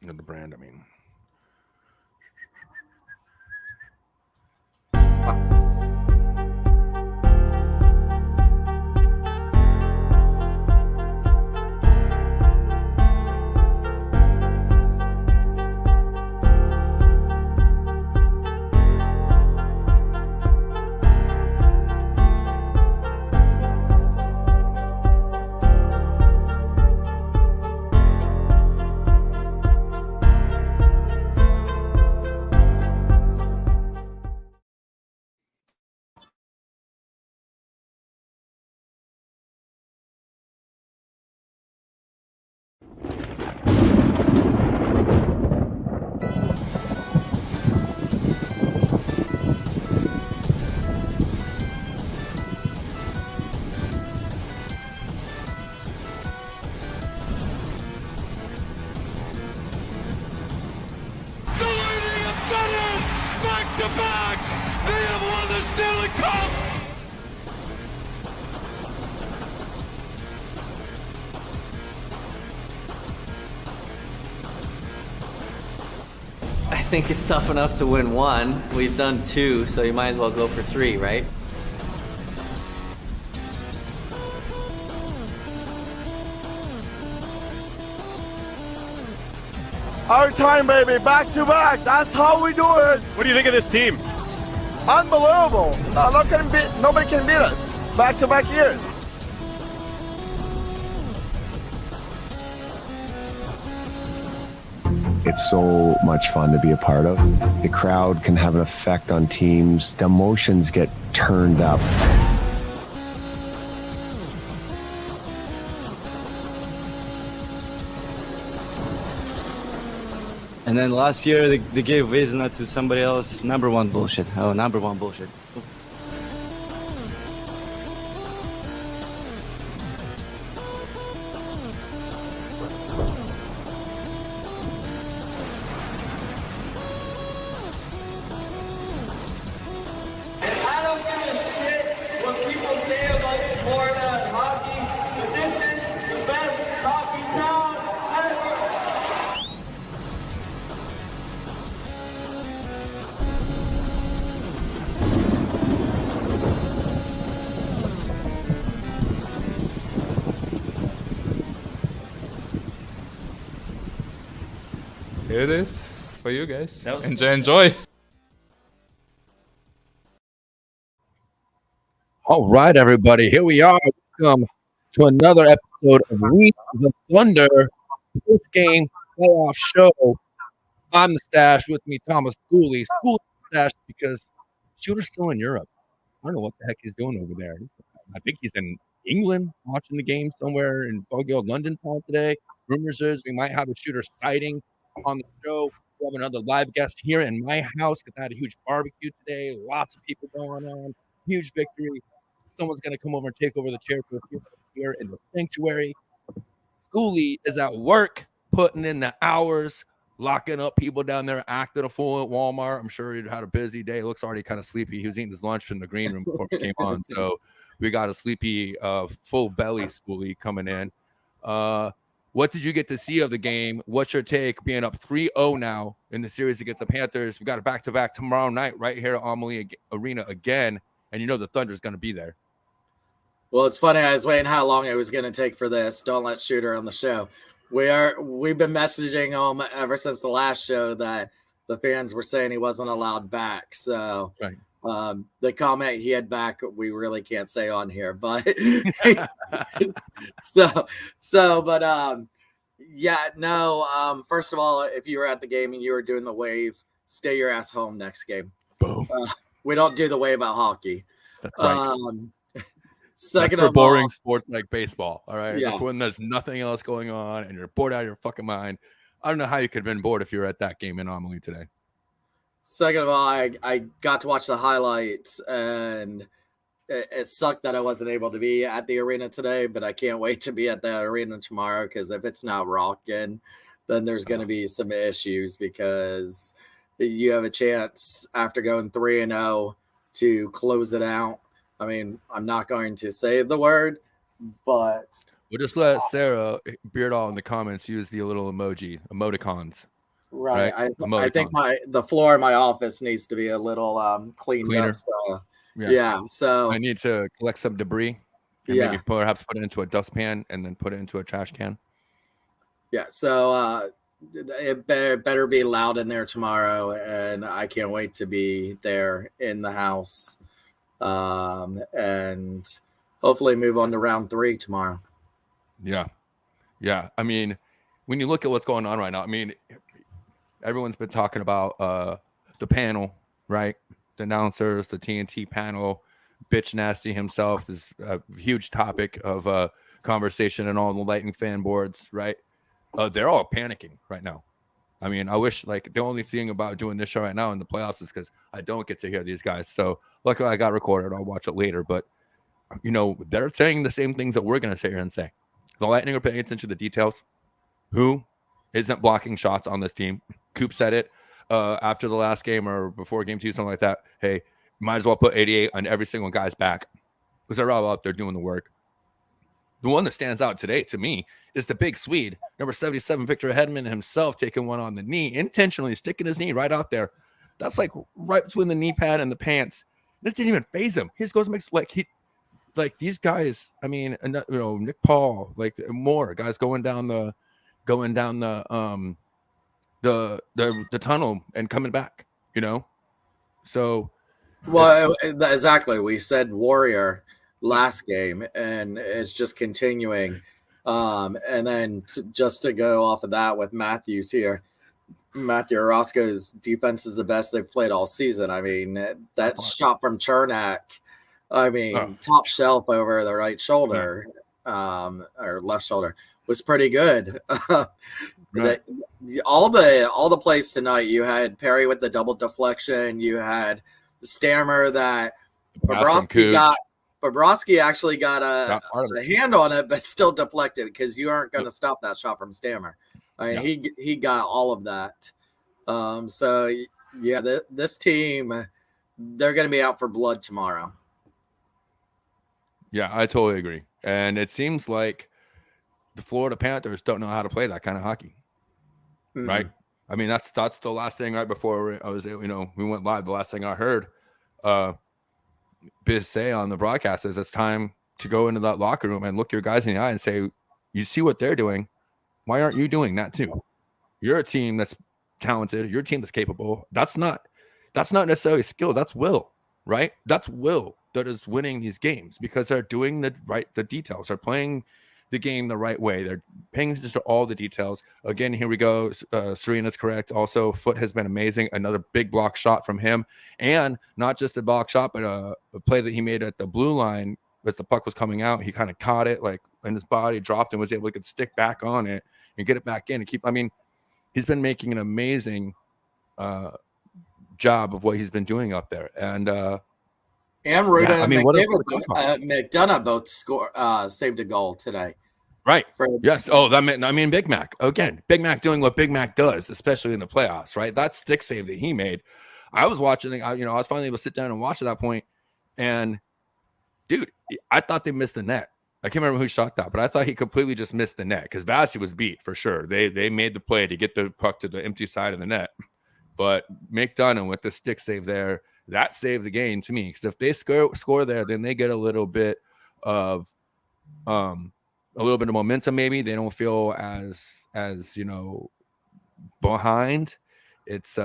The brand, I mean. I think it's tough enough to win one. We've done two, so you might as well go for three, right? Our time, baby, back to back. That's how we do it. What do you think of this team? Unbelievable. Nobody can beat us. Back to back years. It's so much fun to be a part of. The crowd can have an effect on teams. The emotions get turned up. And then last year, they gave Vezina to somebody else. Number one bullshit. Oh, number one bullshit. I don't give a shit what people say about Florida hockey, but this is the best hockey town ever. Here it is for you guys. Enjoy. All right, everybody, here we are. Welcome to another episode of We the Thunder post-game playoff show. I'm the stash with me, Thomas Schooley. Schooley stash because Shooter's still in Europe. I don't know what the heck he's doing over there. I think he's in England watching the game somewhere in Bogio, London town today. Rumors is we might have a Shooter sighting on the show. We have another live guest here in my house because I had a huge barbecue today. Lots of people going on. Huge victory. Someone's going to come over and take over the chair for a few minutes here in the sanctuary. Schooley is at work, putting in the hours, locking up people down there, acting a fool at Walmart. I'm sure he had a busy day. Looks already kind of sleepy. He was eating his lunch in the green room before we came on. So we got a sleepy, full belly Schooley coming in. What did you get to see of the game? What's your take being up 3-0 now in the series against the Panthers? We got a back-to-back tomorrow night right here at Amalie Arena again. And you know the Thunder's going to be there. Well, it's funny. I was waiting how long it was going to take for this. Don't let Shooter on the show. We've been messaging him ever since the last show that the fans were saying he wasn't allowed back. So the comment he had back, we really can't say on here. But first of all, if you were at the game and you were doing the wave, stay your ass home next game. Boom. We don't do the wave out hockey. Right. Second That's for of boring all, sports like baseball. All right. Yeah. That's when there's nothing else going on and you're bored out of your fucking mind. I don't know how you could have been bored if you were at that game in Amalie today. Second of all, I got to watch the highlights and it sucked that I wasn't able to be at the arena today, but I can't wait to be at that arena tomorrow because if it's not rocking, then there's going to be some issues because you have a chance after going 3-0 to close it out. I mean, I'm not going to say the word, but We'll just let Sarah Beardall in the comments use the little emoticons. Right. Right? I think the floor in my office needs to be a little cleaned Cleaner. up. So Yeah. so I need to collect some debris and maybe perhaps put it into a dustpan and then put it into a trash can. Yeah, so it better be loud in there tomorrow, and I can't wait to be there in the house, and hopefully move on to round 3 tomorrow. Yeah. I mean, when you look at what's going on right now, I mean, everyone's been talking about the panel, right? The announcers, the TNT panel, Bitch Nasty himself is a huge topic of conversation and all the Lightning fan boards, right? They're all panicking right now. I mean, I wish, like, the only thing about doing this show right now in the playoffs is because I don't get to hear these guys. So luckily I got recorded. I'll watch it later. But, they're saying the same things that we're going to sit here and say. The Lightning are paying attention to the details. Who isn't blocking shots on this team? Coop said it after the last game or before game 2, something like that. Hey, might as well put 88 on every single guy's back because they're all out there doing the work. The one that stands out today to me is the big Swede, number 77, Victor Hedman himself, taking one on the knee, intentionally sticking his knee right out there. That's like right between the knee pad and the pants. It didn't even phase him. He just goes and makes these guys. I mean, Nick Paul, like more guys going down the tunnel and coming back. So Well, exactly. We said Warrior last game, and it's just continuing. And then just to go off of that with Matthews here, Matthew Orozco's defense is the best they've played all season. I mean, that shot from Chernak, top shelf over the right shoulder, or left shoulder, was pretty good. Right. All the plays tonight, you had Perry with the double deflection, you had the Stammer that Bobrovsky actually got a hand on it, but still deflected because you aren't going to stop that shot from Stammer. I mean, he got all of that. So yeah, this team, they're going to be out for blood tomorrow. Yeah, I totally agree. And it seems like the Florida Panthers don't know how to play that kind of hockey. Mm-hmm. Right? I mean, that's the last thing right before I was, we went live. The last thing I heard Biz say on the broadcast is it's time to go into that locker room and look your guys in the eye and say, you see what they're doing. Why aren't you doing that too? You're a team that's talented. You're a team that's capable. That's not necessarily skill. That's will, right? That's will that is winning these games because they're doing the details. They're playing the game the right way. They're paying attention to all the details. Again, here we go. Serena's correct. Also, Foot has been amazing. Another big block shot from him. And not just a block shot, but a play that he made at the blue line as the puck was coming out. He kind of caught it like in his body, dropped and was able to stick back on it and get it back in and keep. I mean, he's been making an amazing job of what he's been doing up there. And Ruda and McDonough both saved a goal today. Right. Yes. Oh, Big Mac. Again, Big Mac doing what Big Mac does, especially in the playoffs, right? That stick save that he made. I was watching, I was finally able to sit down and watch at that point. And, dude, I thought they missed the net. I can't remember who shot that, but I thought he completely just missed the net because Vasi was beat for sure. They made the play to get the puck to the empty side of the net. But McDonough with the stick save there, that saved the game to me. Because if they score there, then they get a little bit of momentum. Maybe they don't feel as behind. It's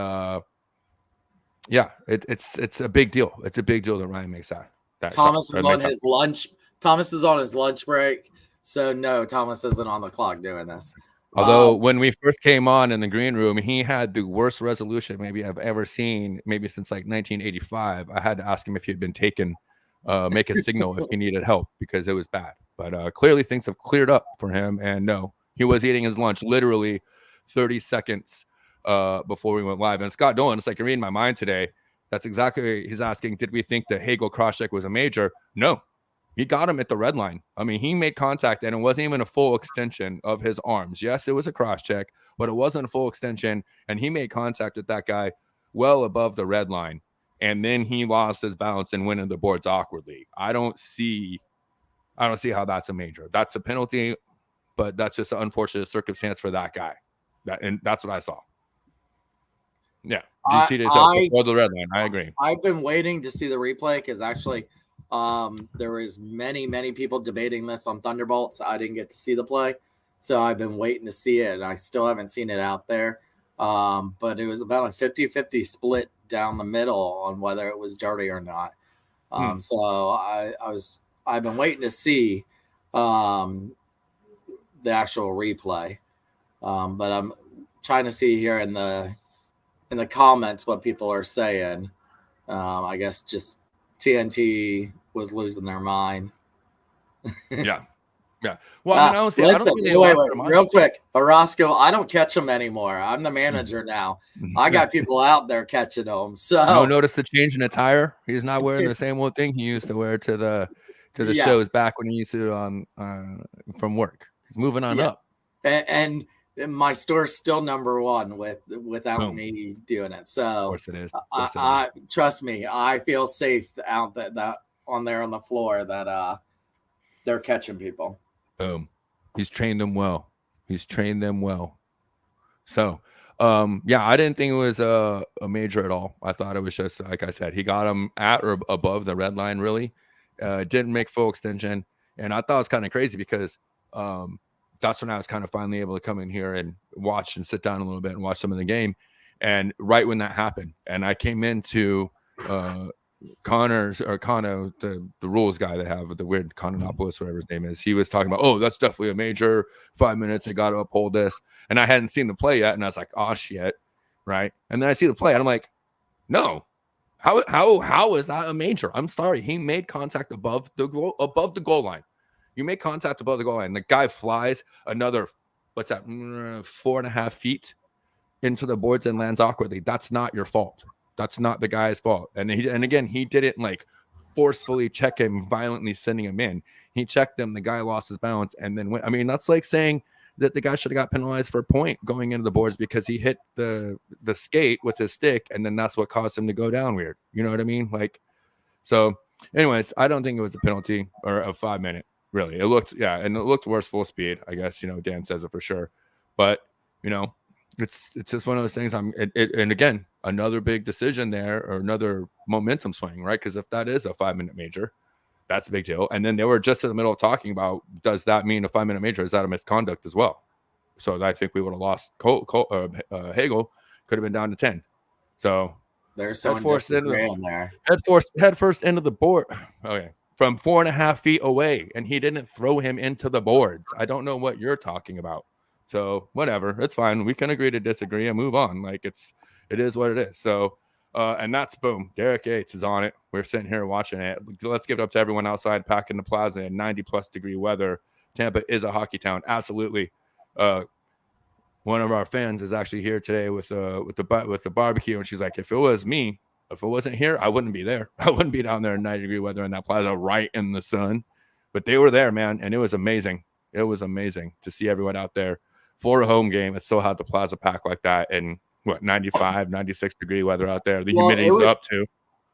it's a big deal. It's a big deal that Ryan makes that. Thomas is on his lunch. Thomas is on his lunch break. So no, Thomas isn't on the clock doing this. Although when we first came on in the green room, he had the worst resolution maybe I've ever seen, maybe since like 1985. I had to ask him if he had been taken, make a signal if he needed help because it was bad. But clearly things have cleared up for him. And no, he was eating his lunch literally 30 seconds before we went live. And Scott Dolan, it's like you're reading my mind today. That's exactly, he's asking, did we think that Hagel cross-check was a major? No. He got him at the red line. I mean, he made contact, and it wasn't even a full extension of his arms. Yes, it was a cross-check, but it wasn't a full extension, and he made contact with that guy well above the red line, and then he lost his balance and went into the boards awkwardly. I don't see I don't see how that's a major. That's a penalty, but that's just an unfortunate circumstance for that guy. And that's what I saw. Yeah, GC says before the red line. I agree. I've been waiting to see the replay because actually, there was many people debating this on Thunderbolts. I didn't get to see the play, so I've been waiting to see it, and I still haven't seen it out there. But it was about a 50-50 split down the middle on whether it was dirty or not. So I've been waiting to see the actual replay, but I'm trying to see here in the comments what people are saying. I guess just TNT was losing their mind. Yeah. Well, I don't see. Listen, I don't think they wait, lost their mind. real quick, Orozco. I don't catch them anymore. I'm the manager now. I got people out there catching them. So no, notice the change in attire. He's not wearing the same old thing he used to wear to the shows back when he used to from work. He's moving on up. And my store's still number one without me doing it. So of course it is. I trust me, I feel safe out that on there on the floor that they're catching people. Boom. He's trained them well. So yeah, I didn't think it was a major at all. I thought it was just, like I said, he got him at or above the red line, really. Didn't make full extension. And I thought it was kind of crazy because that's when I was kind of finally able to come in here and watch and sit down a little bit and watch some of the game. And right when that happened, and I came into Connor, the rules guy they have, the weird Cononopoulos, whatever his name is, he was talking about, oh, that's definitely a major, 5 minutes, they got to uphold this. And I hadn't seen the play yet, and I was like, oh shit, right? And then I see the play, and I'm like, no, how is that a major? I'm sorry, he made contact above the goal line. You make contact above the goal line, the guy flies another, 4.5 feet into the boards and lands awkwardly. That's not your fault. That's not the guy's fault. And again, he didn't like forcefully check him, violently sending him in. He checked him. The guy lost his balance and then went. I mean, that's like saying that the guy should have got penalized for a point going into the boards because he hit the skate with his stick, and then that's what caused him to go down weird. You know what I mean? Like, so. Anyways, I don't think it was a penalty or a 5 minute. Really, it looked worse full speed. I guess Dan says it for sure, but it's just one of those things. And again, another big decision there, or another momentum swing, right? Because if that is a 5 minute major, that's a big deal. And then they were just in the middle of talking about, does that mean a 5 minute major? Is that a misconduct as well? So I think we would have lost. Hagel could have been down to 10. So there's someone head first into the board. Okay. From 4.5 feet away, and he didn't throw him into the boards. I don't know what you're talking about. So whatever, it's fine. We can agree to disagree and move on. Like it is what it is. So and that's boom. Derek Yates is on it. We're sitting here watching it. Let's give it up to everyone outside packing the plaza in 90+ degree weather. Tampa is a hockey town. Absolutely. One of our fans is actually here today with the barbecue, and she's like, if it wasn't here, I wouldn't be there. I wouldn't be down there in 90 degree weather in that plaza right in the sun. But they were there, man, and it was amazing. It was amazing to see everyone out there for a home game. It still had the plaza packed like that, and 95, 96 degree weather out there. The humidity's up too.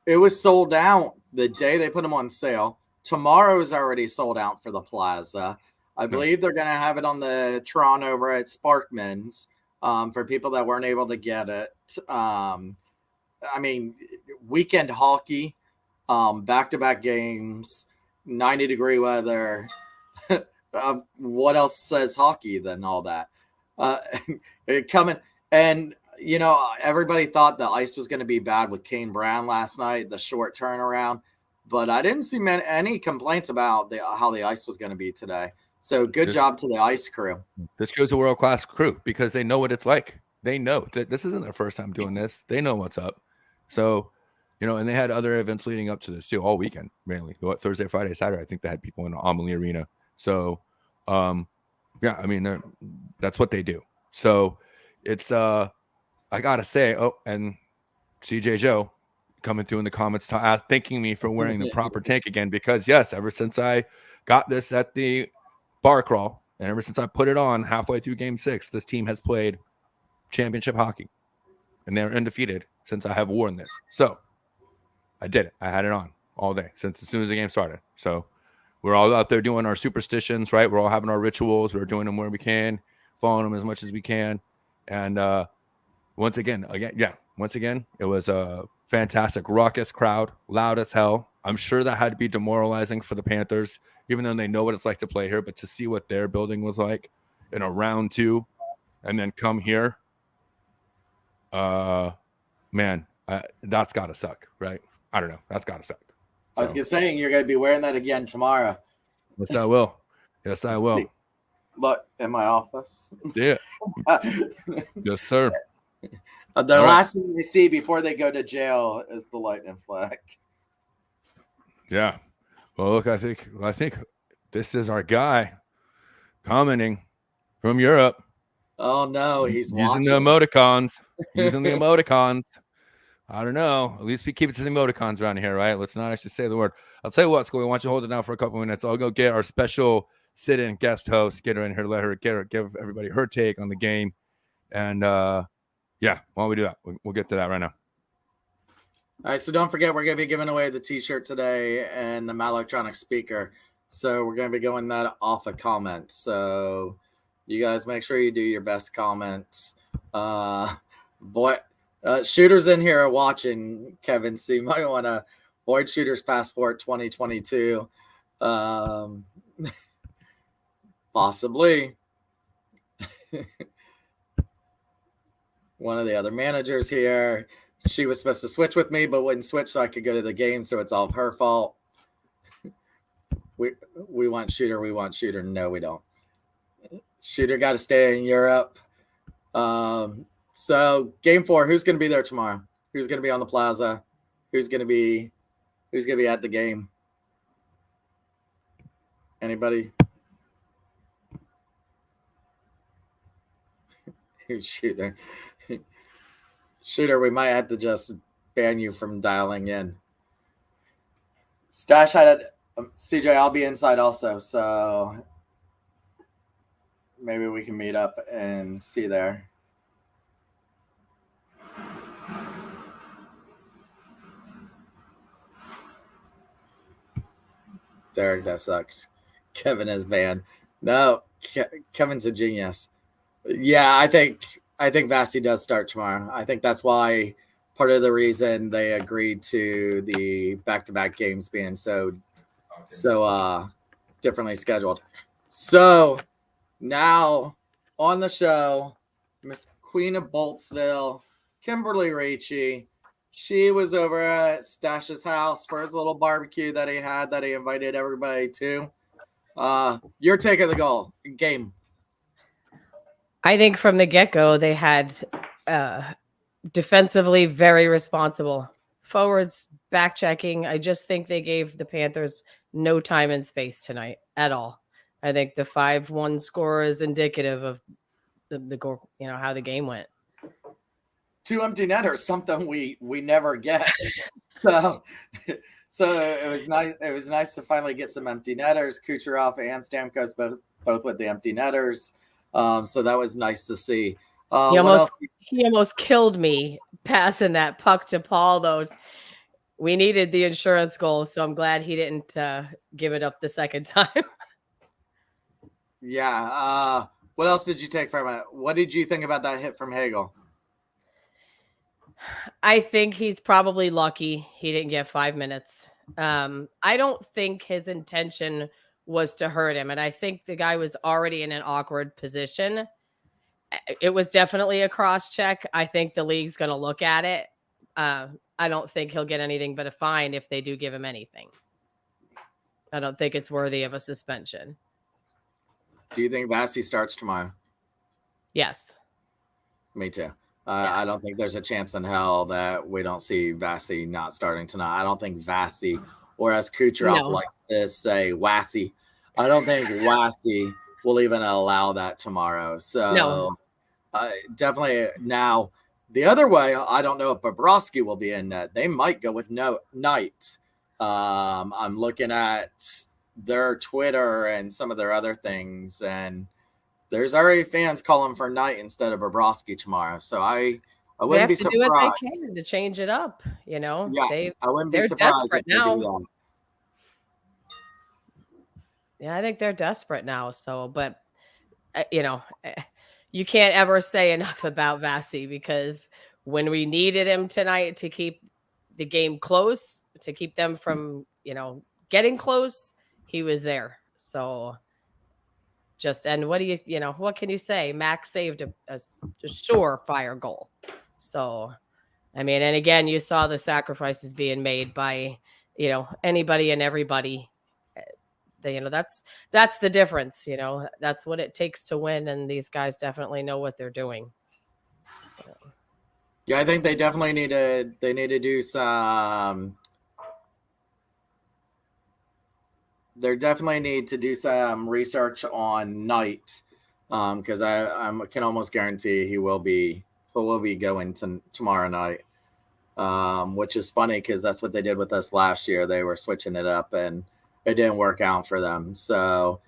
It was sold out the day they put them on sale. Tomorrow is already sold out for the plaza. I believe they're going to have it on the Tron over at Sparkman's for people that weren't able to get it. I mean, weekend hockey, back-to-back games, 90 degree weather. What else says hockey than all that? Coming, and everybody thought the ice was going to be bad with Kane Brown last night, the short turnaround, but I didn't see any complaints about how the ice was going to be today. So good job to the ice crew. This crew's a world-class crew because they know what it's like. They know that this isn't their first time doing this. They know what's up. So, and they had other events leading up to this too, all weekend, mainly. Thursday, Friday, Saturday, I think they had people in the Amelie Arena. So, yeah, I mean, that's what they do. So it's, I got to say, and CJ Joe coming through in the comments, thanking me for wearing the proper tank again, because yes, ever since I got this at the bar crawl, and ever since I put it on halfway through game 6, this team has played championship hockey, and they're undefeated since I have worn this. So I did it. I had it on all day since as soon as the game started. So We're all out there doing our superstitions, right? We're all having our rituals. We're doing them where we can, following them as much as we can. And once again, it was a fantastic, raucous crowd, loud as hell. I'm sure that had to be demoralizing for the Panthers, even though they know what it's like to play here. But to see what their building was like in a round 2 and then come here, man, that's got to suck, right? I don't know. That's got to suck. I was just saying you're going to be wearing that again tomorrow. Yes, I will. Yes, I will. Look, in my office. Yeah. Yes, sir. The last thing they see before they go to jail is the lightning flag. Yeah. Well, look, I think this is our guy commenting from Europe. Oh no, he's using the emoticons. Using the emoticons. I don't know. At least we keep it to the emoticons around here, right? Let's not actually say the word. I'll tell you what, Scully, why don't you hold it down for a couple minutes? I'll go get our special sit-in guest host, get her in here, let her give everybody her take on the game. And yeah, why don't we do that? We'll get to that right now. All right, so don't forget, we're going to be giving away the T-shirt today and the Malectronic speaker. So we're going to be going that off a comment. So you guys make sure you do your best comments. Shooters in here are watching, Kevin, so you might want to Void Shooters Passport 2022. Possibly. One of the other managers here. She was supposed to switch with me, but wouldn't switch so I could go to the game, so it's all her fault. We want Shooter. We want Shooter. No, we don't. Shooter got to stay in Europe. So game 4, who's going to be there tomorrow? Who's going to be on the plaza? Who's going to be at the game? Anybody? Who's Shooter? Shooter, we might have to just ban you from dialing in. Stash had CJ, I'll be inside also, so maybe we can meet up and see there. Derek, that sucks. Kevin is banned. No, Kevin's a genius. Yeah, I think Vasi does start tomorrow. I think that's why part of the reason they agreed to the back-to-back games being so differently scheduled. So now on the show, Miss Queen of Boltsville, Kimberly Ricci. She was over at Stash's house for his little barbecue that he had that he invited everybody to. Your take of the game. I think from the get-go, they had defensively very responsible. Forwards, back-checking. I just think they gave the Panthers no time and space tonight at all. I think the 5-1 score is indicative of the goal, how the game went. 2 empty netters, something we never get. So it was nice. It was nice to finally get some empty netters. Kucherov and Stamkos both with the empty netters. So that was nice to see. He almost killed me passing that puck to Paul, though. We needed the insurance goal, so I'm glad he didn't give it up the second time. Yeah. What else did you take from it? What did you think about that hit from Hagel? I think he's probably lucky he didn't get 5 minutes. I don't think his intention was to hurt him, and I think the guy was already in an awkward position. It was definitely a cross check. I think the league's going to look at it. I don't think he'll get anything but a fine if they do give him anything. I don't think it's worthy of a suspension. Do you think Vasi starts tomorrow? Yes. Me too. I don't think there's a chance in hell that we don't see Vasi not starting tonight. I don't think Vasi, or as Kucherov likes to say, Wassy. I don't think Wassy will even allow that tomorrow. So definitely now the other way, I don't know if Bobrovsky will be in net. They might go with Knight. I'm looking at their Twitter and some of their other things, and there's already fans calling for Knight instead of Bobrovsky tomorrow. So I wouldn't be surprised. They have to do what they can to change it up. Yeah, I wouldn't be they're surprised desperate if they now. do that. Yeah, I think they're desperate now. So, but you can't ever say enough about Vasi, because when we needed him tonight to keep the game close, to keep them from, getting close, he was there. So and what what can you say? Max saved a surefire goal. So, I mean, and again, you saw the sacrifices being made by, anybody and everybody. That's the difference. That's what it takes to win, and these guys definitely know what they're doing. So. Yeah, I think they definitely need to do some. They definitely need to do some research on Knight, because I can almost guarantee he will be going tomorrow night. Which is funny because that's what they did with us last year. They were switching it up and it didn't work out for them. So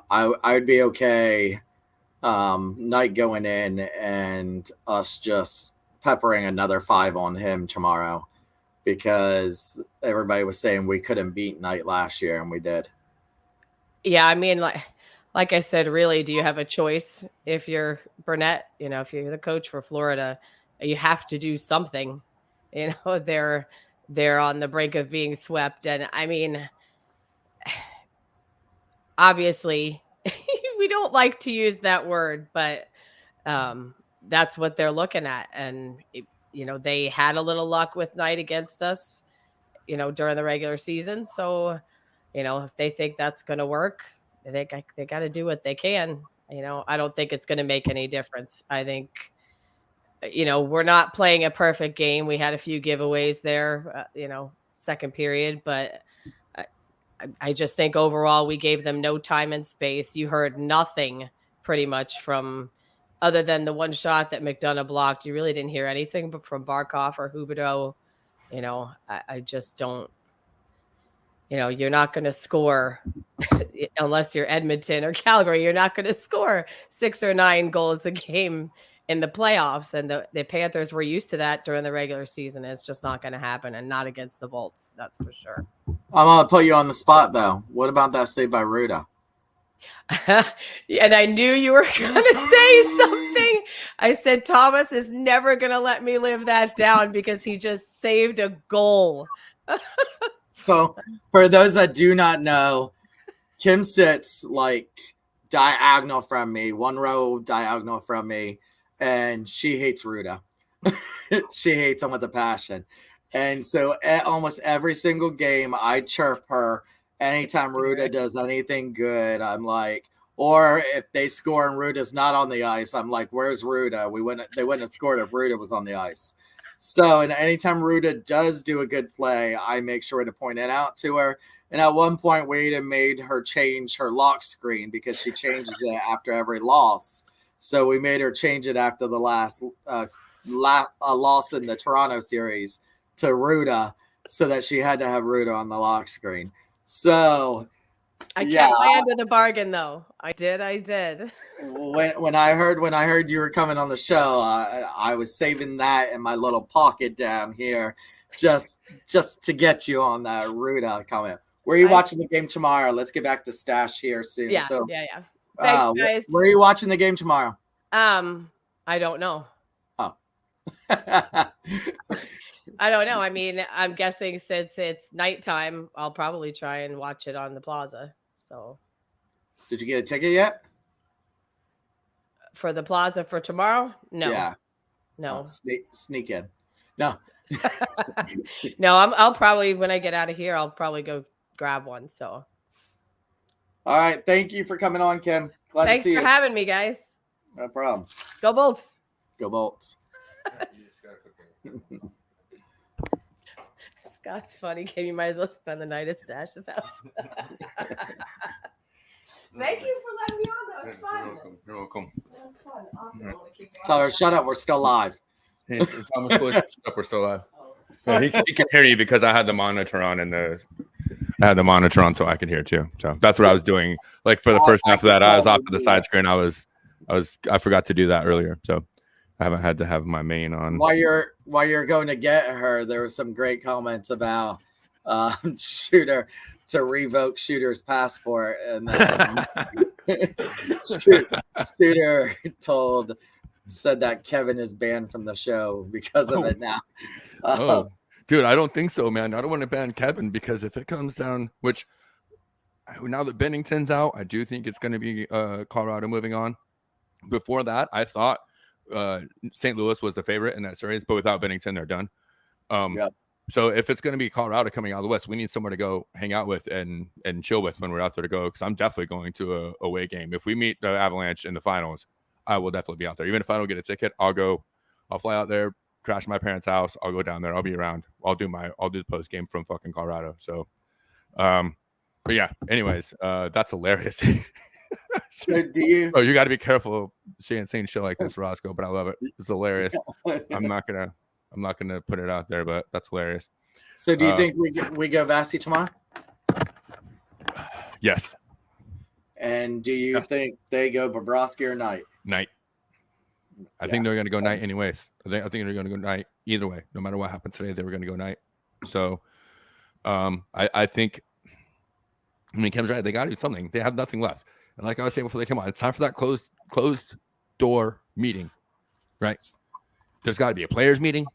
I would be okay Knight going in and us just peppering another 5 on him tomorrow, because everybody was saying we couldn't beat Knight last year, and we did. Yeah, I mean, like I said, really, do you have a choice if you're Burnett? If you're the coach for Florida, you have to do something. They're on the brink of being swept, and I mean, obviously, we don't like to use that word, but that's what they're looking at. And they had a little luck with Knight against us, during the regular season. So, if they think that's going to work, they got to do what they can. I don't think it's going to make any difference. I think, we're not playing a perfect game. We had a few giveaways there, second period, but I just think overall we gave them no time and space. You heard nothing pretty much from, other than the one shot that McDonough blocked. You really didn't hear anything but from Barkov or Huberdeau. I just don't. You're not going to score unless you're Edmonton or Calgary. You're not going to score 6 or 9 goals a game in the playoffs. And the Panthers were used to that during the regular season. It's just not going to happen, and not against the Bolts. That's for sure. I'm going to put you on the spot, though. What about that save by Ruda? And I knew you were going to say something. I said, Thomas is never going to let me live that down, because he just saved a goal. So, for those that do not know, Kim sits like diagonal from me, 1 row diagonal from me, and she hates Ruda. She hates him with a passion. And so almost every single game, I chirp her anytime Ruda does anything good. I'm like, or if they score and Ruda's not on the ice, I'm like, where's Ruda? They wouldn't have scored if Ruda was on the ice. So, and anytime Ruda does do a good play, I make sure to point it out to her. And at one point, we even made her change her lock screen, because she changes it after every loss. So we made her change it after the last loss in the Toronto series to Ruda, so that she had to have Ruda on the lock screen. So I kept my end of the bargain, though. I did. When I heard you were coming on the show, I was saving that in my little pocket down here, just to get you on that Ruda comment. Where are you watching the game tomorrow? Let's get back to Stash here soon. Yeah. Thanks, guys. Where are you watching the game tomorrow? I don't know. Oh. I don't know. I mean, I'm guessing since it's nighttime, I'll probably try and watch it on the Plaza. So, did you get a ticket yet? For the Plaza for tomorrow? No. Yeah. No. Sneak in. No. No, I'll probably, when I get out of here, I'll probably go grab one. So. All right. Thank you for coming on, Kim. Glad Thanks to see for you. having me, guys. No problem. Go Bolts. Go Bolts. Scott's funny, Kim. You might as well spend the night at Stash's house. Thank you for letting me on. That was fun. You're welcome. That was fun. Awesome. Tell her, shut up. We're still live. Shut up, we're still live. Yeah, he can hear you because I had the monitor on, and I had the monitor on so I could hear too. So that's what I was doing. Like for the first half of that, I was off to the side screen. I forgot to do that earlier, so I haven't had to have my main on. While you're going to get her, there were some great comments about Shooter to revoke Shooter's passport, and then Shooter said that Kevin is banned from the show because of it now. Dude, I don't think so, man. I don't want to ban Kevin because if it comes down, which now that Bennington's out, I do think it's going to be Colorado moving on. Before that, I thought St. Louis was the favorite in that series, but without Bennington, they're done. So if it's going to be Colorado coming out of the West, we need somewhere to go hang out with and chill with when we're out there to go. Because I'm definitely going to a away game. If we meet the Avalanche in the finals, I will definitely be out there. Even if I don't get a ticket, I'll go. I'll fly out there, crash my parents' house. I'll go down there. I'll be around. I'll do the post game from fucking Colorado. So, but yeah. Anyways, that's hilarious. So you got to be careful saying shit like this, Roscoe. But I love it. It's hilarious. I'm not gonna put it out there, but that's hilarious. So do you think we go Vasi tomorrow? Yes. And do you think they go Bobrovsky or Knight? Knight. I think they're going to go Knight anyways. I think they're going to go Knight either way. No matter what happened today, they were going to go Knight. So I think, Kev's right. They got to do something. They have nothing left. And like I was saying before they come on, it's time for that closed door meeting, right? There's got to be a players meeting.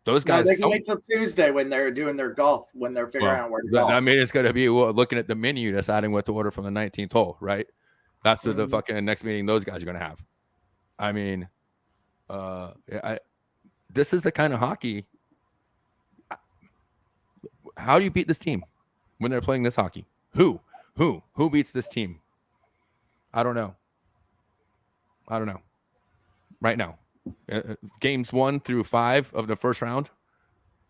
Those guys. No, they can wait till Tuesday when they're doing their golf, when they're figuring out where to golf. I mean, it's going to be looking at the menu, deciding what to order from the 19th hole, right? That's the fucking next meeting those guys are going to have. I mean, this is the kind of hockey. How do you beat this team when they're playing this hockey? Who beats this team? I don't know. Right now, games 1 through 5 of the first round.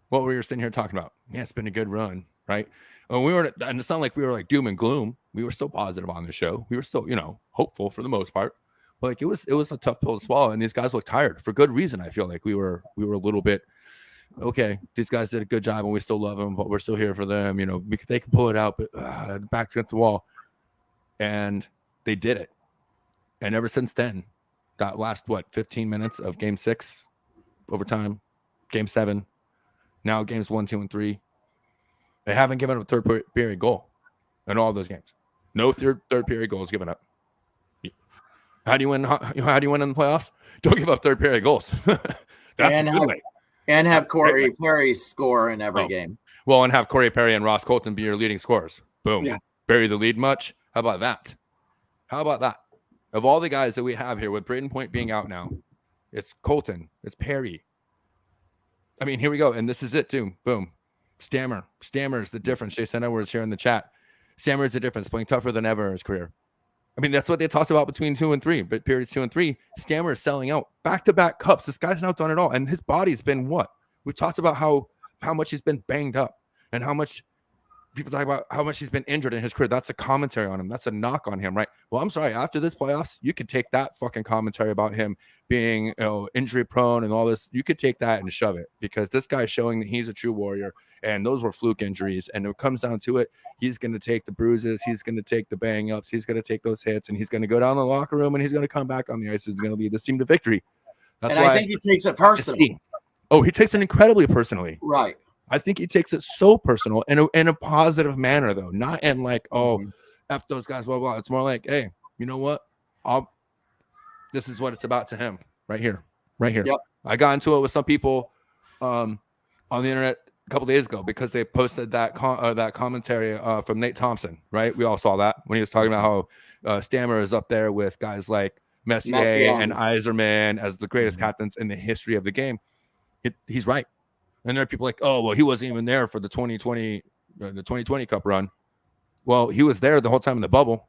What were you sitting here talking about? Yeah, it's been a good run, right? And it's not like we were like doom and gloom. We were still positive on the show. We were still, hopeful for the most part. But like it was a tough pill to swallow, and these guys look tired for good reason. I feel like we were a little bit okay. These guys did a good job, and we still love them, but we're still here for them. They can pull it out, but the back's against the wall, and they did it. And ever since then, that last 15 minutes of Game 6, overtime, Game 7, now Games 1, 2, and 3, they haven't given up a third period goal in all those games. No third period goals given up. How do you win? How do you win in the playoffs? Don't give up third period goals. That's a good way. And have Corey Perry score in every game. Well, and have Corey Perry and Ross Colton be your leading scorers. Boom. Yeah. Bury the lead much. How about that? Of all the guys that we have here, with Braden Point being out now, it's Colton, it's Perry. I mean, here we go. And this is it too. Boom. Stammer is the difference. Jason Edwards here in the chat. Stammer is the difference, playing tougher than ever in his career. I mean, that's what they talked about between 2 and 3, but periods 2 and 3, Stammer is selling out back-to-back cups. This guy's not done it all. And his body's been what? We've talked about how much he's been banged up and how much people talk about how much he's been injured in his career. That's a commentary on him. That's a knock on him, right? Well, I'm sorry. After this playoffs, you could take that fucking commentary about him being injury prone and all this. You could take that and shove it, because this guy's showing that he's a true warrior, and those were fluke injuries. And it comes down to it, he's going to take the bruises. He's going to take the bang ups. He's going to take those hits, and he's going to go down the locker room, and he's going to come back on the ice. He's going to lead this team to victory. That's why I think he takes it personally. Oh, he takes it incredibly personally. Right. I think he takes it so personal in a positive manner, though, not in like, F those guys, blah, blah. It's more like, hey, you know what? This is what it's about to him right here. Yep. I got into it with some people on the internet a couple days ago because they posted that commentary from Nate Thompson, right? We all saw that when he was talking about how Stammer is up there with guys like Messier and Yzerman as the greatest captains in the history of the game. He's right. And there are people like, oh, well, he wasn't even there for the 2020 Cup run. Well, he was there the whole time in the bubble.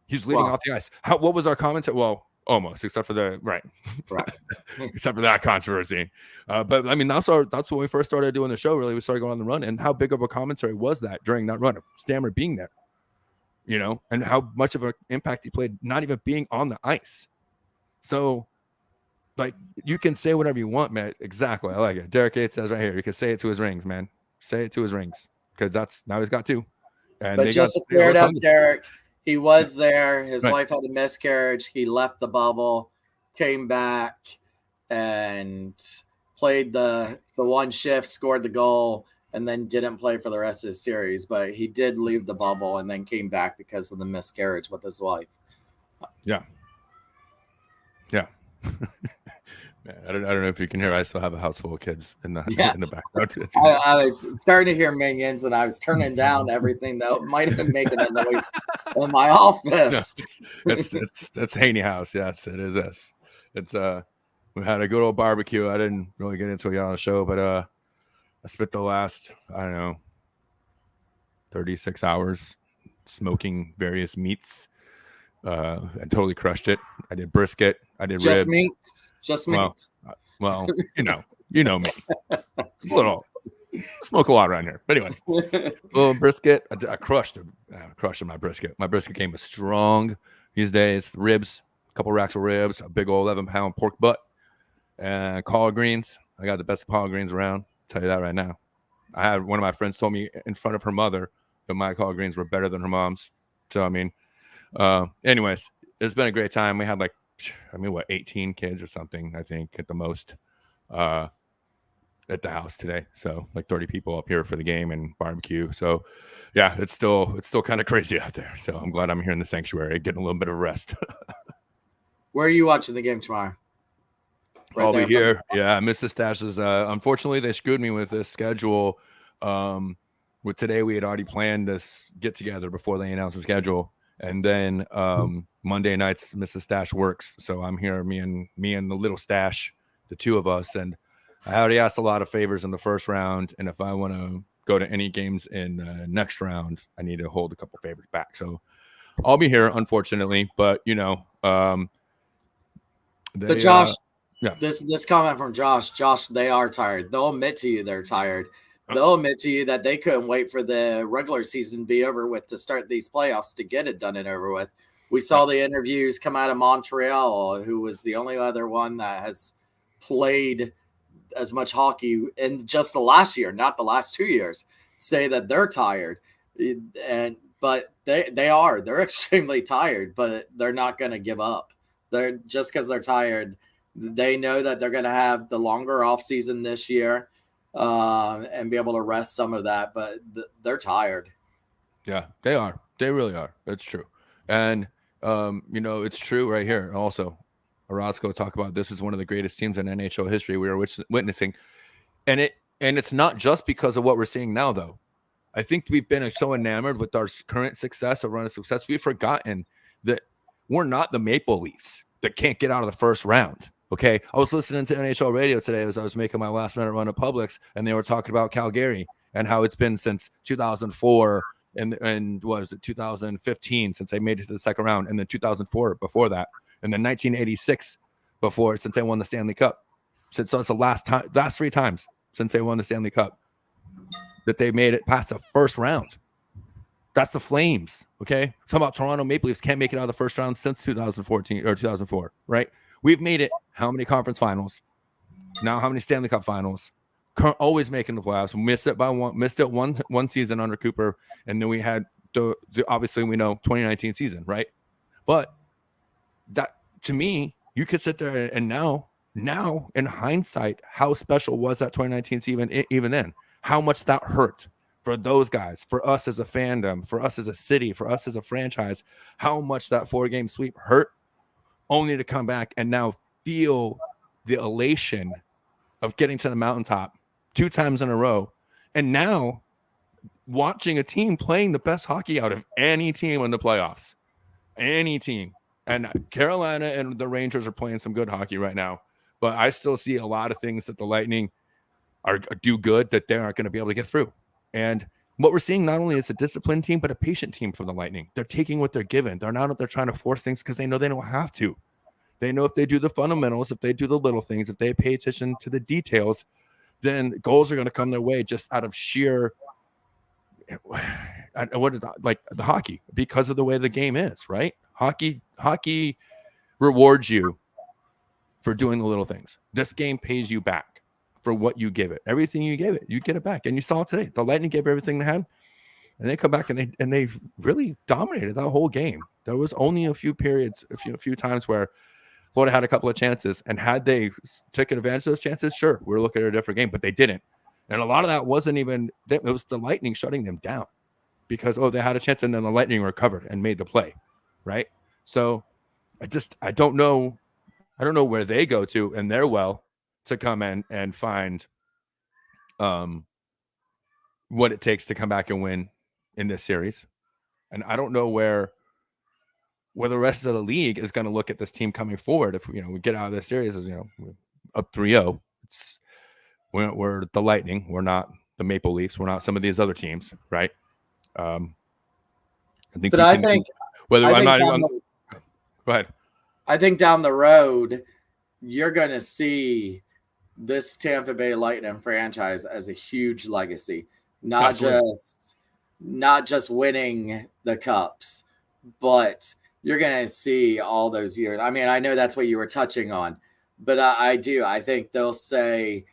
He was leading off the ice. What was our commentary? Well, almost, except for right. Except for that controversy. But I mean, that's when we first started doing the show. Really, we started going on the run, and how big of a commentary was that during that run of Stammer being there? And how much of an impact he played, not even being on the ice. So. Like, you can say whatever you want, man. Exactly. I like it. Derek Yates says right here, you can say it to his rings, man. Say it to his rings. Because now he's got 2. And but just to clear it up, Derek, he was there. His wife had a miscarriage. He left the bubble, came back, and played the one shift, scored the goal, and then didn't play for the rest of the series. But he did leave the bubble and then came back because of the miscarriage with his wife. Yeah. Man, I don't know if you can hear. I still have a house full of kids in the background. I was starting to hear minions, and I was turning down everything that might have been making a noise in my office. No, it's Haney House. Yes, it is this. It's we had a good old barbecue. I didn't really get into it on the show, but I spent the last 36 hours smoking various meats. I totally crushed it. I did brisket. I did just rib. meats. Just meats. Well, you know me. Little smoke a lot around here. But anyways, little brisket. I crushed my brisket. My brisket game is strong these days. Ribs, a couple racks of ribs, a big old 11-pound pork butt, and collard greens. I got the best collard greens around. I'll tell you that right now. I had one of my friends told me in front of her mother that my collard greens were better than her mom's. So I mean. Anyways, it's been a great time. We had 18 kids or something, I think, at the most, at the house today. So 30 people up here for the game and barbecue. So yeah, it's still kind of crazy out there. So I'm glad I'm here in the sanctuary, getting a little bit of rest. Where are you watching the game tomorrow? I'll be here. Yeah, Mrs. Stash is unfortunately they screwed me with this schedule. With today we had already planned this get together before they announced the schedule. And then Monday nights, Mrs. Stash works. So I'm here, me and the little Stash, the two of us. And I already asked a lot of favors in the first round. And if I want to go to any games in the next round, I need to hold a couple favors back. So I'll be here, unfortunately. But, Josh, this comment from Josh, they are tired. They'll admit to you they're tired. They'll admit to you that they couldn't wait for the regular season to be over with to start these playoffs to get it done and over with. We saw the interviews come out of Montreal, who was the only other one that has played as much hockey in just the last year, not the last 2 years, say that they're tired. But they're extremely tired, but they're not going to give up. They're just because they're tired. They know that they're going to have the longer off season this year. And be able to rest some of that, but they're tired. Yeah, they are. They really are. That's true. And, it's true right here. Also, Orozco talk about this is one of the greatest teams in NHL history we are witnessing. And it's not just because of what we're seeing now, though. I think we've been so enamored with our current success, our run of success, we've forgotten that we're not the Maple Leafs that can't get out of the first round. Okay, I was listening to NHL radio today as I was making my last minute run at Publix, and they were talking about Calgary and how it's been since 2004 and what was it, 2015 since they made it to the second round, and then 2004 before that, and then 1986 before since they won the Stanley Cup. So it's the last 3 times since they won the Stanley Cup that they made it past the first round. That's the Flames. Okay, talking about Toronto Maple Leafs can't make it out of the first round since 2014 or 2004, right? We've made it how many conference finals? Now how many Stanley Cup finals? Always making the playoffs. Missed it one season under Cooper, and then we had the obviously we know 2019 season, right? But that to me, you could sit there and now in hindsight, how special was that 2019 season even then? How much that hurt for those guys, for us as a fandom, for us as a city, for us as a franchise, how much that 4-game sweep hurt. Only to come back and now feel the elation of getting to the mountaintop 2 times in a row. And now watching a team playing the best hockey out of any team in the playoffs. Any team. And Carolina and the Rangers are playing some good hockey right now. But I still see a lot of things that the Lightning do good that they aren't going to be able to get through. And what we're seeing not only is a disciplined team, but a patient team from the Lightning. They're taking what they're given. They're not out there trying to force things because they know they don't have to. They know if they do the fundamentals, if they do the little things, if they pay attention to the details, then goals are going to come their way just out of sheer, what is that? Like the hockey, because of the way the game is, right? Hockey rewards you for doing the little things. This game pays you back for what you give it. Everything you gave it, you get it back. And you saw it today. The Lightning gave everything they had, and they come back and they really dominated that whole game. There was only a few periods, a few times where Florida had a couple of chances, and had they taken advantage of those chances, sure, we're looking at a different game, but they didn't. And a lot of that wasn't even it was the Lightning shutting them down because they had a chance and then the Lightning recovered and made the play, right? So I don't know where they go to in their well to come in and find what it takes to come back and win in this series. And I don't know where the rest of the league is going to look at this team coming forward. If we get out of this series as we're up 3-0, we're the Lightning. We're not the Maple Leafs. We're not some of these other teams, right? I think. But I think whether I I'm think not. Go ahead. I think down the road, you're going to see this Tampa Bay Lightning franchise as a huge legacy, not just winning the cups, but you're going to see all those years. I mean, I know that's what you were touching on, but I think they'll say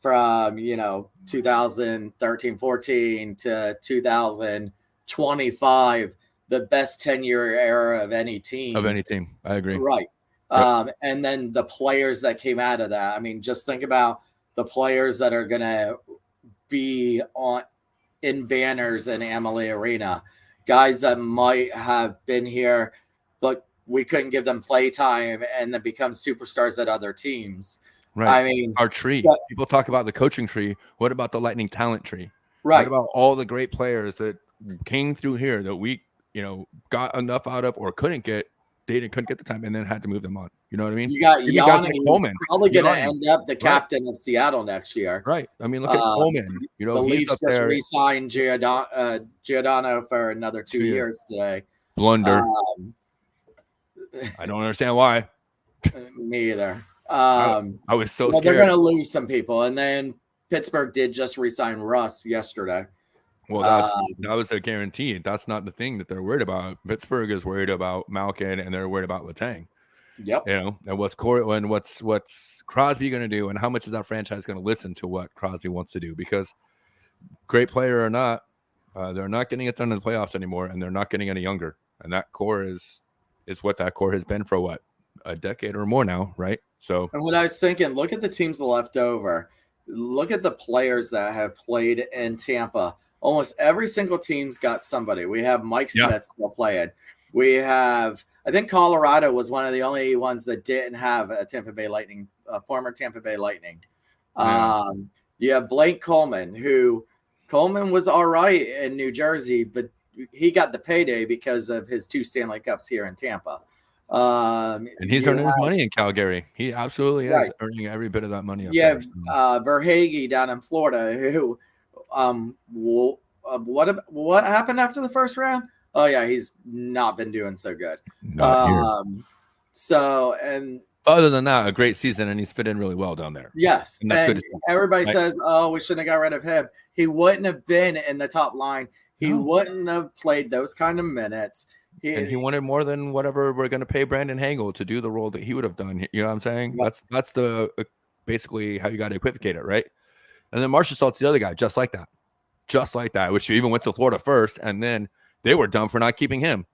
from 2013-14 to 2025, the best 10-year era of any team. I agree. Right. Yep. And then the players that came out of that. I mean, just think about the players that are going to be in banners in Amalie Arena, guys that might have been here, but we couldn't give them play time and then become superstars at other teams. Right. I mean, our tree. People talk about the coaching tree. What about the Lightning talent tree? Right. What about all the great players that came through here that we, got enough out of or couldn't get? They couldn't get the time and then had to move them on. You know what I mean? You got Yanni, like Coleman, probably going to end up the captain of Seattle next year. Right. I mean, look at Coleman. The Leafs just re-signed Giordano for another 2 years today. Blunder. I don't understand why. Me either. I was so scared. They're going to lose some people. And then Pittsburgh did just re-sign Russ yesterday. Well, that was a guarantee. That's not the thing that they're worried about. Pittsburgh is worried about Malkin, and they're worried about Letang. Yep. And what's Crosby going to do, and how much is that franchise going to listen to what Crosby wants to do? Because great player or not, they're not getting it done in the playoffs anymore, and they're not getting any younger. And that core is what that core has been for a decade or more now, right? So. And what I was thinking, look at the teams left over. Look at the players that have played in Tampa. Almost every single team's got somebody. We have Mike Smith still playing. We have, I think Colorado was one of the only ones that didn't have a former Tampa Bay Lightning. Yeah. You have Blake Coleman, Coleman was all right in New Jersey, but he got the payday because of his 2 Stanley Cups here in Tampa. And he's earning his money in Calgary. He absolutely is earning every bit of that money. Verhaeghe down in Florida, who what happened after the first round? Oh yeah, he's not been doing so good. And other than that, a great season, and he's fit in really well down there. Yes, and everybody says, "Oh, we shouldn't have got rid of him. He wouldn't have been in the top line. He wouldn't have played those kind of minutes." And he wanted more than whatever we're going to pay Brandon Hagel to do the role that he would have done. You know what I'm saying? Yep. That's the basically how you got to equivocate it, right? And then Marchessault's the other guy, just like that, which even went to Florida first, and then they were dumb for not keeping him.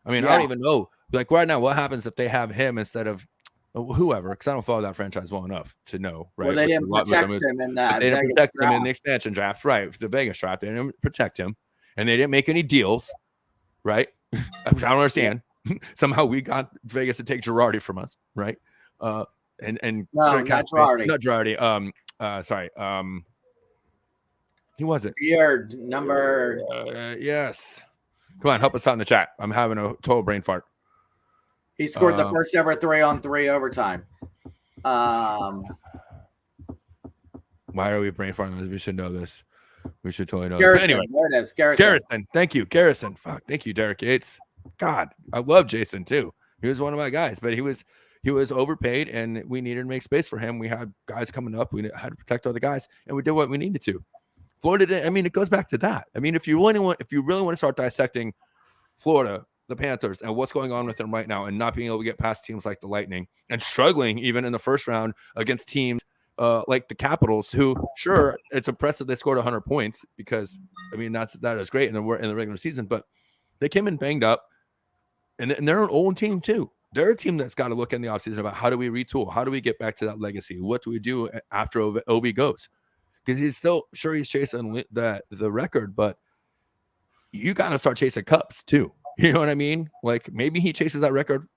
I mean, I don't even know. Like right now, what happens if they have him instead of whoever? Because I don't follow that franchise well enough to know, right? Well, they didn't protect him in that. They didn't protect him in the expansion draft, right? The Vegas draft, they didn't protect him, and they didn't make any deals, right? I don't understand. Somehow we got Vegas to take Girardi from us, right? No, not Girardi. Not Girardi. Sorry. He wasn't. Beard number. Yes. Come on, help us out in the chat. I'm having a total brain fart. He scored the first ever 3-on-3 overtime. Why are we brain farting? We should know this. We should totally know. Garrison, anyway, there it is. Garrison. Thank you, Garrison. Fuck. Thank you, Derek Yates. God, I love Jason too. He was one of my guys, but he was overpaid, and we needed to make space for him. We had guys coming up. We had to protect other guys, and we did what we needed to. Florida didn't. I mean, it goes back to that. I mean, if you really want to start dissecting Florida, the Panthers, and what's going on with them right now, and not being able to get past teams like the Lightning, and struggling even in the first round against teams like the Capitals, who, sure, it's impressive they scored 100 points because, I mean, that is great in the regular season, but they came in banged up, and they're an old team too. They're a team that's got to look in the offseason about how do we retool, how do we get back to that legacy, what do we do after OV goes, because he's still sure he's chasing the record, but you got to start chasing cups too. You know what I mean? Like maybe he chases that record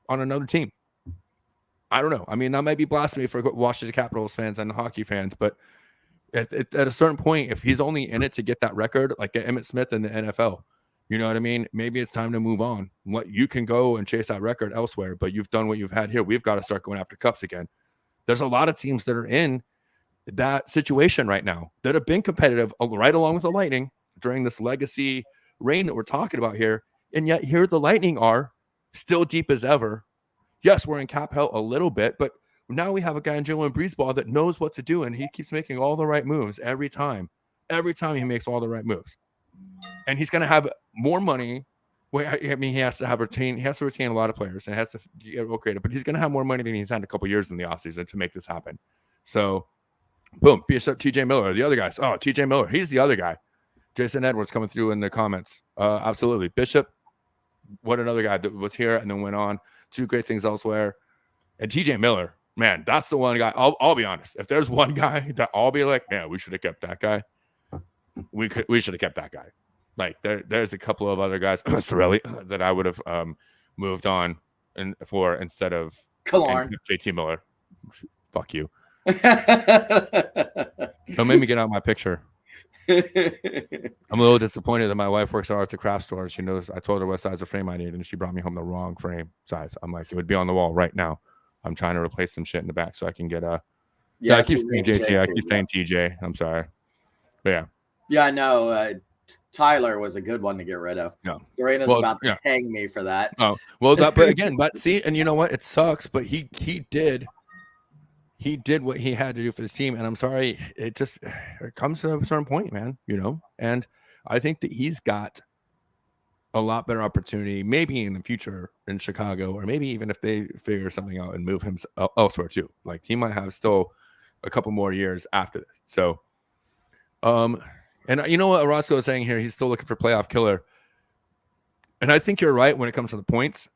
on another team. I don't know. I mean, that might be blasphemy for Washington Capitals fans and hockey fans, but at a certain point, if he's only in it to get that record, like Emmitt Smith in the NFL, you know what I mean? Maybe it's time to move on. You can go and chase that record elsewhere, but you've done what you've had here. We've got to start going after cups again. There's a lot of teams that are in that situation right now that have been competitive right along with the Lightning during this legacy reign that we're talking about here. And yet here the Lightning are still deep as ever. Yes, we're in cap hell a little bit, but now we have a guy in Jalen Breezeball that knows what to do, and he keeps making all the right moves every time. Every time he makes all the right moves. And he's going to have more money. Well, I mean, he has to retain a lot of players and has to get real creative, but he's going to have more money than he's had in a couple years in the offseason to make this happen. So, boom, Bishop, TJ Miller, the other guys. Oh, TJ Miller, he's the other guy. Jason Edwards coming through in the comments. Absolutely. Bishop, what another guy that was here and then went on to do great things elsewhere. And TJ Miller, man, that's the one guy. I'll be honest. If there's one guy that I'll be like, man, we should have kept that guy. We should have kept that guy. Like there's a couple of other guys, Sorelli, that I would have moved on for instead of JT Miller. Fuck you. Don't make me get out my picture. I'm a little disappointed that my wife works at Arts and Craft Store. She knows I told her what size of frame I need, and she brought me home the wrong frame size. I'm like, it would be on the wall right now. I'm trying to replace some shit in the back so I can get a. Yeah, I keep saying JT. I keep saying TJ. I'm sorry, but yeah. Yeah, I know. Tyler was a good one to get rid of. No, Serena's about to hang me for that. Oh well, but again, see, and you know what? It sucks, but he did what he had to do for this team, and I'm sorry, it comes to a certain point, man. You know, and I think that he's got a lot better opportunity, maybe in the future in Chicago, or maybe even if they figure something out and move him elsewhere too. Like he might have still a couple more years after this. So, and you know what Orozco is saying here, he's still looking for playoff killer. And I think you're right when it comes to the points.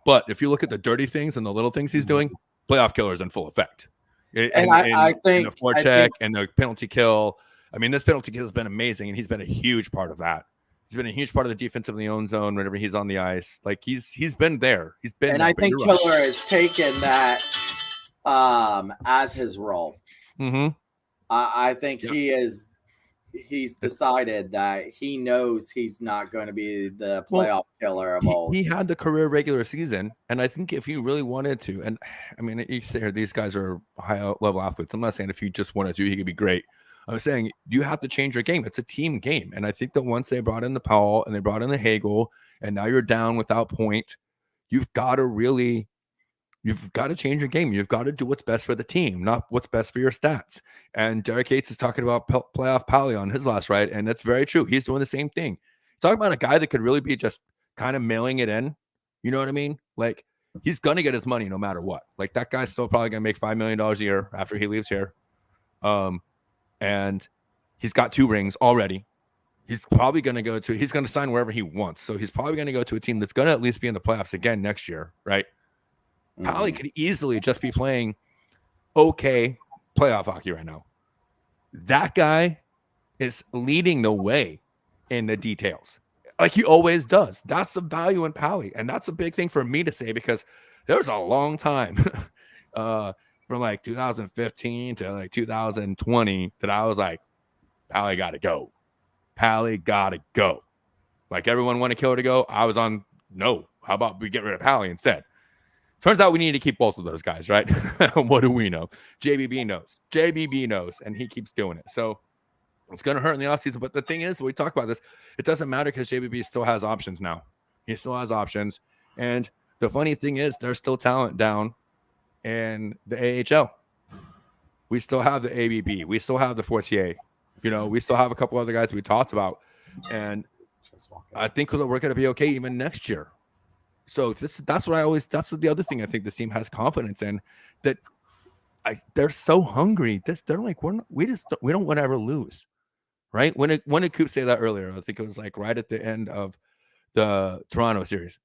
But if you look at the dirty things and the little things he's doing, playoff killer is in full effect. I think the forecheck and the penalty kill. I mean, this penalty kill has been amazing, and he's been a huge part of that. He's been a huge part of the defensively owned zone whenever he's on the ice. Like he's been there. He's been. And there, I think Killer has taken that as his role. Mm-hmm. I think he's decided that he knows he's not going to be the playoff killer of old. He had the career regular season, and I think if you really wanted to, and I mean, you say here these guys are high level athletes. I'm not saying if you just wanted to, he could be great. I'm saying you have to change your game. It's a team game, and I think that once they brought in the Powell and they brought in the Hagel, and now you're down without point, you've got to change your game. You've got to do what's best for the team, not what's best for your stats. And Derek Yates is talking about playoff Pally on his last right, and that's very true. He's doing the same thing. Talking about a guy that could really be just kind of mailing it in. You know what I mean? Like he's gonna get his money no matter what. Like that guy's still probably gonna make $5 million a year after he leaves here. And he's got 2 rings already. He's probably going to he's going to sign wherever he wants. So he's probably going to go to a team that's going to at least be in the playoffs again next year, right? Mm-hmm. Pally could easily just be playing okay playoff hockey right now. That guy is leading the way in the details, like he always does. That's the value in Pally, and that's a big thing for me to say because there was a long time from like 2015 to like 2020 that I was like, Pally got to go. Pally got to go. Like everyone wanted Killer to go. I was on, no. How about we get rid of Pally instead? Turns out we need to keep both of those guys, right? What do we know? JBB knows, and he keeps doing it. So it's going to hurt in the offseason. But the thing is, we talk about this, it doesn't matter because JBB still has options now. He still has options. And the funny thing is, there's still talent down in the AHL. We still have the ABB. We still have the Fortier. You know, we still have a couple other guys we talked about. And I think that we're going to be okay even next year. So that's what the other thing I think this team has confidence in, that they're so hungry. They're like, we don't want to ever lose. Right? When did Coop say that earlier? I think it was like right at the end of the Toronto series.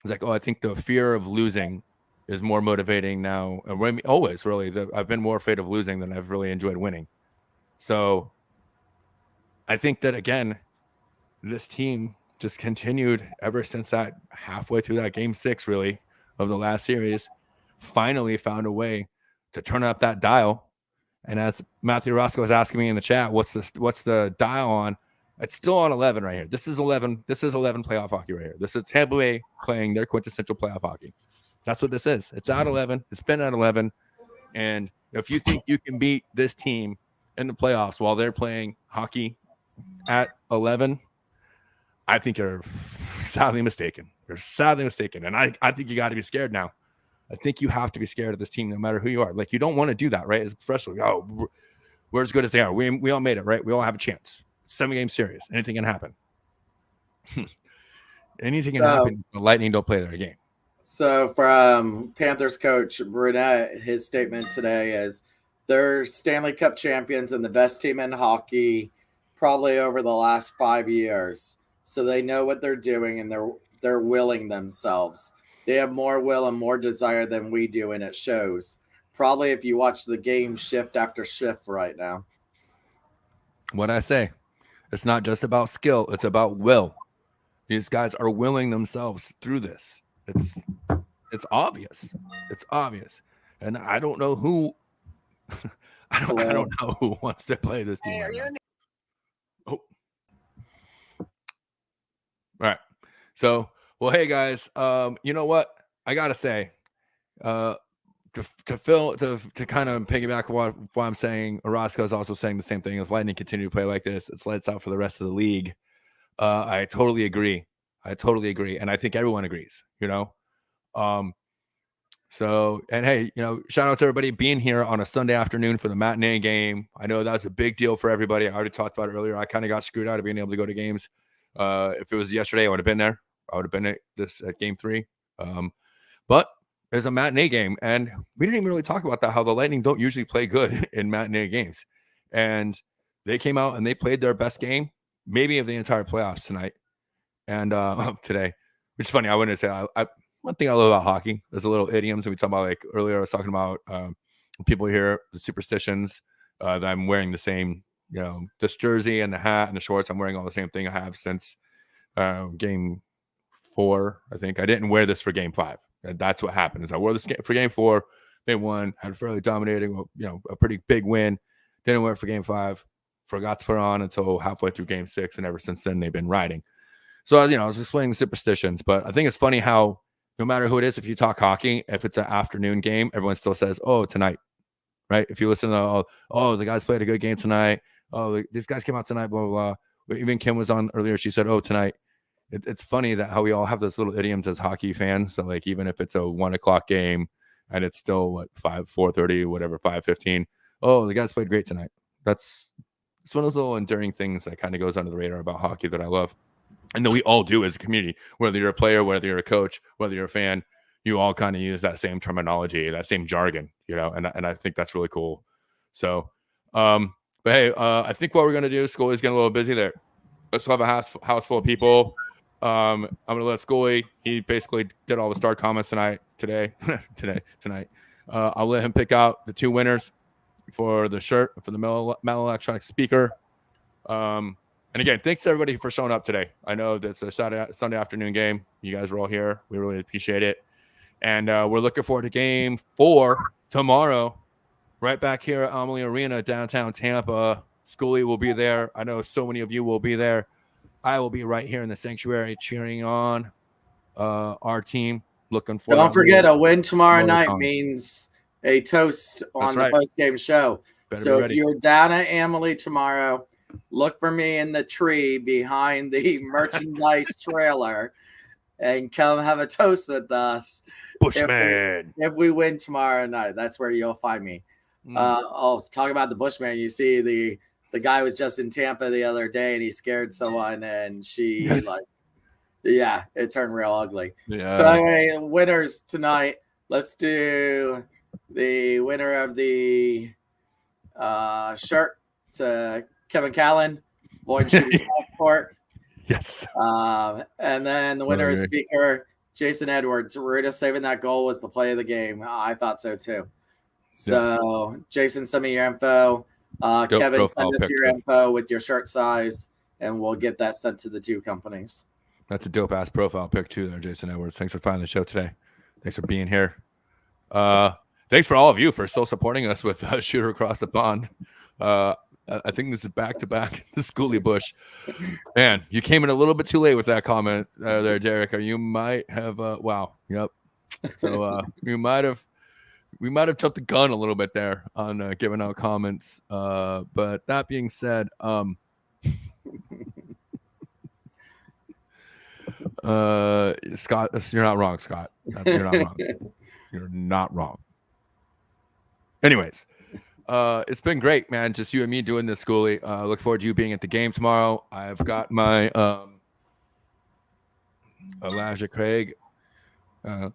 It's like, I think the fear of losing is more motivating now. Always, really. I've been more afraid of losing than I've really enjoyed winning. So I think that, again, this team just continued ever since that halfway through that game 6, really, of the last series, finally found a way to turn up that dial. And as Matthew Roscoe was asking me in the chat, what's the dial on? It's still on 11 right here. This is 11 playoff hockey right here. This is Tampa Bay playing their quintessential playoff hockey. That's what this is. It's at 11. It's been at 11. And if you think you can beat this team in the playoffs while they're playing hockey at 11, I think you're sadly mistaken. You're sadly mistaken. And I think you got to be scared now. I think you have to be scared of this team no matter who you are. Like, you don't want to do that, right? As a professional, oh, we're as good as they are. We all made it, right? We all have a chance. 7-game series. Anything can happen. Anything can happen. The Lightning don't play their game. So from Panthers coach Brunette, his statement today is they're Stanley Cup champions and the best team in hockey probably over the last 5 years. So they know what they're doing and they're willing themselves. They have more will and more desire than we do, and it shows. Probably if you watch the game shift after shift right now. What I say, it's not just about skill, it's about will. These guys are willing themselves through this. It's obvious. It's obvious. And I don't know who I don't know who wants to play this team. Right now. Oh. All right. So, well, hey guys, you know what? I gotta say, to kind of piggyback what I'm saying, Orozco is also saying the same thing. If Lightning continue to play like this, it's lights out for the rest of the league. I totally agree. And I think everyone agrees, you know. So, and hey, you know, shout out to everybody being here on a Sunday afternoon for the matinee game. I know that's a big deal for everybody. I already talked about it earlier. I kind of got screwed out of being able to go to games. If it was yesterday, I would have been there. I would have been at game 3. But there's a matinee game, and we didn't even really talk about that, how the Lightning don't usually play good in matinee games. And they came out and they played their best game, maybe of the entire playoffs tonight. And today, which is funny. I wouldn't say one thing I love about hockey is a little idioms. And we talked about, like earlier, I was talking about people here, the superstitions, that I'm wearing the same, you know, this jersey and the hat and the shorts. I'm wearing all the same thing I have since game 4. I think I didn't wear this for game 5. And that's what happened. Is I wore this for game 4. They won, had a fairly dominating, you know, a pretty big win. Didn't wear it for game 5. Forgot to put it on until halfway through game 6, and ever since then they've been riding. So, you know, I was explaining the superstitions, but I think it's funny how no matter who it is, if you talk hockey, if it's an afternoon game, everyone still says, "Oh, tonight," right? If you listen to, "Oh, the guys played a good game tonight. Oh, these guys came out tonight." Blah blah blah. Even Kim was on earlier. She said, "Oh, tonight." It's funny that how we all have those little idioms as hockey fans. So, like, even if it's a 1:00 game and it's still what 4:30, whatever, 5:15. Oh, the guys played great tonight. It's one of those little enduring things that kind of goes under the radar about hockey that I love. And that we all do as a community, whether you're a player, whether you're a coach, whether you're a fan, you all kind of use that same terminology, that same jargon, you know, and I think that's really cool. So, but hey, I think what we're going to do, Scully's getting a little busy there. Let's have a house full of people. I'm going to let Scully, he basically did all the star comments tonight. I'll let him pick out the 2 winners for the shirt, for the Metal Electronic speaker. And again, thanks to everybody for showing up today. I know that's a Sunday afternoon game. You guys were all here. We really appreciate it. And we're looking forward to game 4 tomorrow, right back here at Amalie Arena, downtown Tampa. Schoolie will be there. I know so many of you will be there. I will be right here in the sanctuary cheering on our team. Looking forward. Don't forget, a win tomorrow night means a toast on the post-game show. So if you're down at Amalie tomorrow, look for me in the tree behind the merchandise trailer and come have a toast with us. Bushman. If we win tomorrow night, that's where you'll find me. Talk about the Bushman. You see, the guy was just in Tampa the other day and he scared someone and she it turned real ugly. Yeah. So anyway, winners tonight. Let's do the winner of the shirt to Kevin Callan, Boyd Court. Yes. And then the winner is speaker, Jason Edwards. Ruda saving that goal was the play of the game. I thought so too. So, Jason, some of your info. Kevin, profile send us your picture. info with your shirt size, and we'll get that sent to the two companies. That's a dope ass profile pic too, there, Jason Edwards. Thanks for finding the show today. Thanks for being here. Thanks for all of you for still supporting us with Shooter Across the Pond. I think this is back to back the Schoolie Bush. Man, you came in a little bit too late with that comment there, Derek. Or you might have. Wow. Yep. So we might have jumped the gun a little bit there on giving out comments. But that being said, Scott, you're not wrong, Scott. You're not wrong. You're not wrong. Anyways, it's been great, man. Just you and me doing this, Schoolie. Look forward to you being at the game tomorrow. I've got my Elijah Craig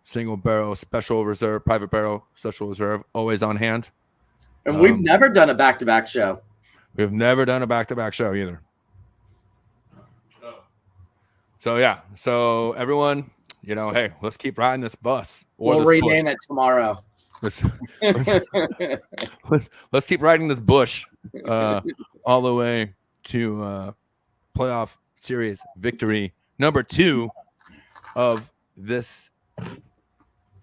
single barrel special reserve, private barrel special reserve, always on hand. And we've never done a back-to-back show. We've never done a back-to-back show either. So yeah. So everyone, hey, let's keep riding this bus. We'll rename it tomorrow. Let's keep riding this bush all the way to playoff series victory number 2 of this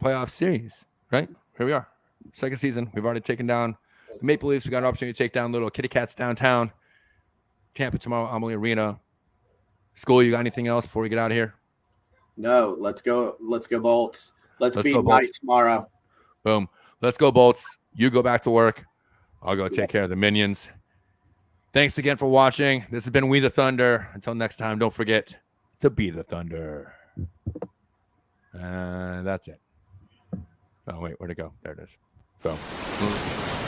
playoff series. Right here we are, second season. We've already taken down the Maple Leafs. We got an opportunity to take down little kitty cats downtown. Tampa tomorrow, Amalie Arena. School, you got anything else before we get out of here? No, let's go Bolts. Let's beat go Mighty Bolts. tomorrow. Boom. Let's go, Bolts. You go back to work. I'll go take care of the minions. Thanks again for watching. This has been We the Thunder. Until next time, don't forget to be the Thunder. That's it. Oh, wait. Where'd it go? There it is. So.